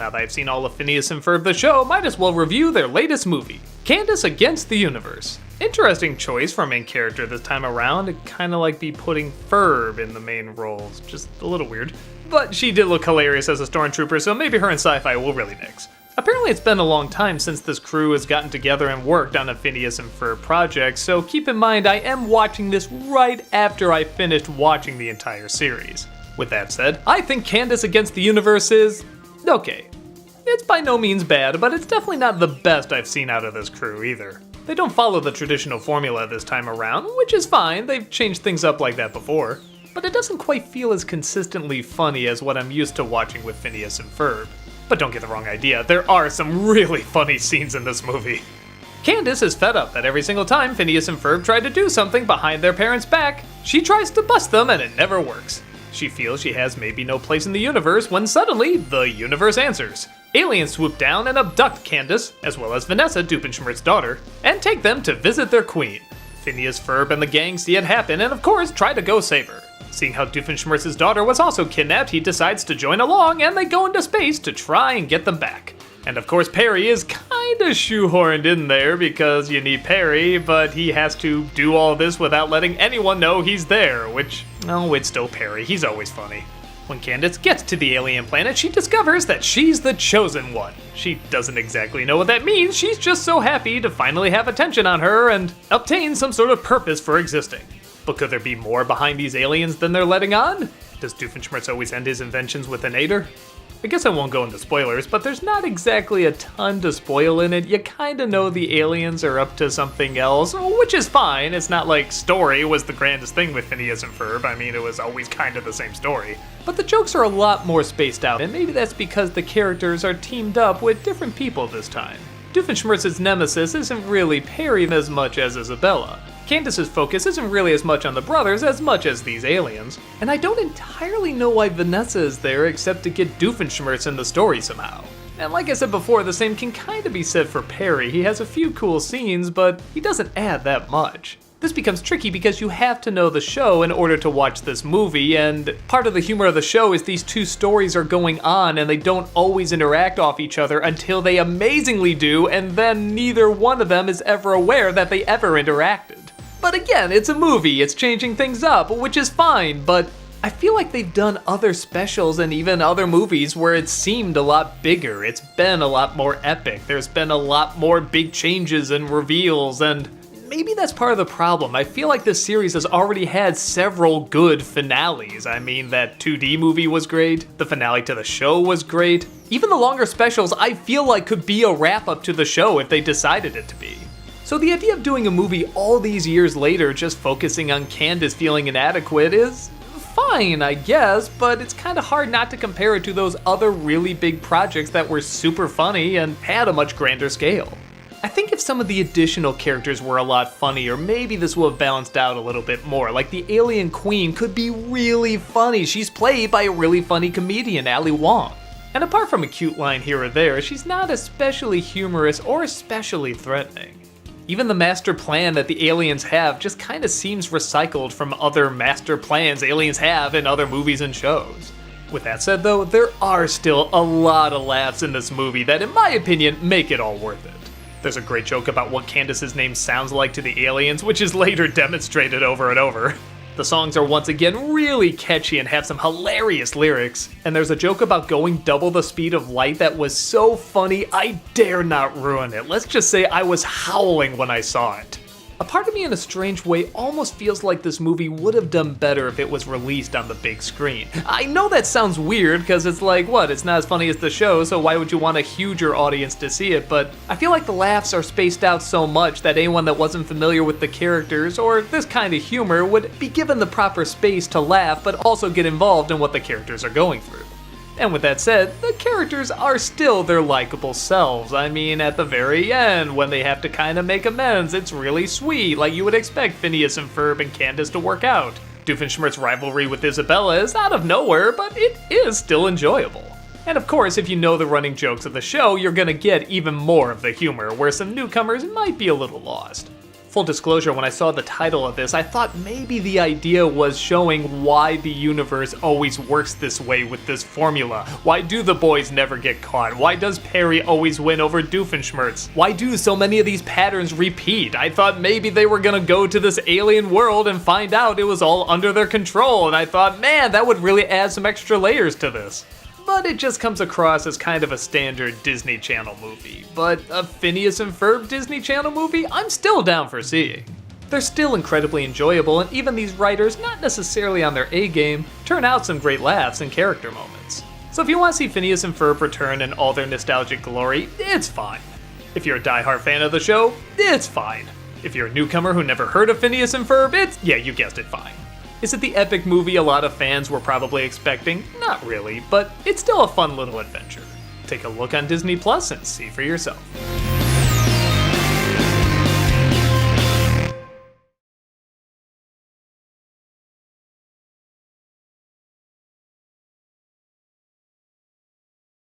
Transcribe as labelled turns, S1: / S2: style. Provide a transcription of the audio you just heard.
S1: now that I've seen all of Phineas and Ferb the show, might as well review their latest movie, Candace Against the Universe. Interesting choice for a main character this time around. It'd kinda like be putting Ferb in the main roles, just a little weird. But she did look hilarious as a stormtrooper, so maybe her and sci-fi will really mix. Apparently it's been a long time since this crew has gotten together and worked on a Phineas and Ferb project, so keep in mind I am watching this right after I finished watching the entire series. With that said, I think Candace Against the Universe is okay. It's by no means bad, but it's definitely not the best I've seen out of this crew either. They don't follow the traditional formula this time around, which is fine, they've changed things up like that before. But it doesn't quite feel as consistently funny as what I'm used to watching with Phineas and Ferb. But don't get the wrong idea, there are some really funny scenes in this movie. Candace is fed up that every single time Phineas and Ferb try to do something behind their parents' back, she tries to bust them and it never works. She feels she has maybe no place in the universe when suddenly, the universe answers. Aliens swoop down and abduct Candace, as well as Vanessa, Doofenshmirtz's daughter, and take them to visit their queen. Phineas, Ferb, and the gang see it happen and of course try to go save her. Seeing how Doofenshmirtz's daughter was also kidnapped, he decides to join along and they go into space to try and get them back. And of course Perry is kinda shoehorned in there because you need Perry, but he has to do all this without letting anyone know he's there, which, oh, it's still Perry, he's always funny. When Candace gets to the alien planet, she discovers that she's the chosen one. She doesn't exactly know what that means, she's just so happy to finally have attention on her and obtain some sort of purpose for existing. But could there be more behind these aliens than they're letting on? Does Doofenshmirtz always end his inventions with an aider? I guess I won't go into spoilers, but there's not exactly a ton to spoil in it. You kinda know the aliens are up to something else, which is fine. It's not like story was the grandest thing with Phineas and Ferb. I mean, it was always kind of the same story. But the jokes are a lot more spaced out, and maybe that's because the characters are teamed up with different people this time. Doofenshmirtz's nemesis isn't really Perry as much as Isabella. Candace's focus isn't really as much on the brothers as much as these aliens, and I don't entirely know why Vanessa is there except to get Doofenshmirtz in the story somehow. And like I said before, the same can kinda be said for Perry. He has a few cool scenes, but he doesn't add that much. This becomes tricky because you have to know the show in order to watch this movie, and part of the humor of the show is these two stories are going on and they don't always interact off each other until they amazingly do, and then neither one of them is ever aware that they ever interacted. But again, it's a movie, it's changing things up, which is fine, but I feel like they've done other specials and even other movies where it seemed a lot bigger, it's been a lot more epic, there's been a lot more big changes and reveals, and maybe that's part of the problem. I feel like this series has already had several good finales. I mean, that 2D movie was great, the finale to the show was great, even the longer specials I feel like could be a wrap-up to the show if they decided it to be. So the idea of doing a movie all these years later just focusing on Candace feeling inadequate is fine, I guess, but it's kind of hard not to compare it to those other really big projects that were super funny and had a much grander scale. I think if some of the additional characters were a lot funnier, maybe this would have balanced out a little bit more. Like the alien queen could be really funny. She's played by a really funny comedian, Ali Wong. And apart from a cute line here or there, she's not especially humorous or especially threatening. Even the master plan that the aliens have just kinda seems recycled from other master plans aliens have in other movies and shows. With that said though, there are still a lot of laughs in this movie that in my opinion make it all worth it. There's a great joke about what Candace's name sounds like to the aliens, which is later demonstrated over and over. The songs are once again really catchy and have some hilarious lyrics, and there's a joke about going double the speed of light that was so funny I dare not ruin it. Let's just say I was howling when I saw it. A part of me in a strange way almost feels like this movie would have done better if it was released on the big screen. I know that sounds weird because it's like, what, it's not as funny as the show, so why would you want a huger audience to see it? But I feel like the laughs are spaced out so much that anyone that wasn't familiar with the characters or this kind of humor would be given the proper space to laugh but also get involved in what the characters are going through. And with that said, the characters are still their likable selves. I mean, at the very end, when they have to kind of make amends, it's really sweet, like you would expect Phineas and Ferb and Candace to work out. Doofenshmirtz's rivalry with Isabella is out of nowhere, but it is still enjoyable. And of course, if you know the running jokes of the show, you're gonna get even more of the humor, where some newcomers might be a little lost. Full disclosure, when I saw the title of this, I thought maybe the idea was showing why the universe always works this way with this formula. Why do the boys never get caught? Why does Perry always win over Doofenshmirtz? Why do so many of these patterns repeat? I thought maybe they were gonna go to this alien world and find out it was all under their control, and I thought, man, that would really add some extra layers to this. But it just comes across as kind of a standard Disney Channel movie. But a Phineas and Ferb Disney Channel movie, I'm still down for seeing. They're still incredibly enjoyable, and even these writers, not necessarily on their A game, turn out some great laughs and character moments. So if you want to see Phineas and Ferb return in all their nostalgic glory, it's fine. If you're a diehard fan of the show, it's fine. If you're a newcomer who never heard of Phineas and Ferb, yeah, you guessed it, fine. Is it the epic movie a lot of fans were probably expecting? Not really, but it's still a fun little adventure. Take a look on Disney Plus and see for yourself.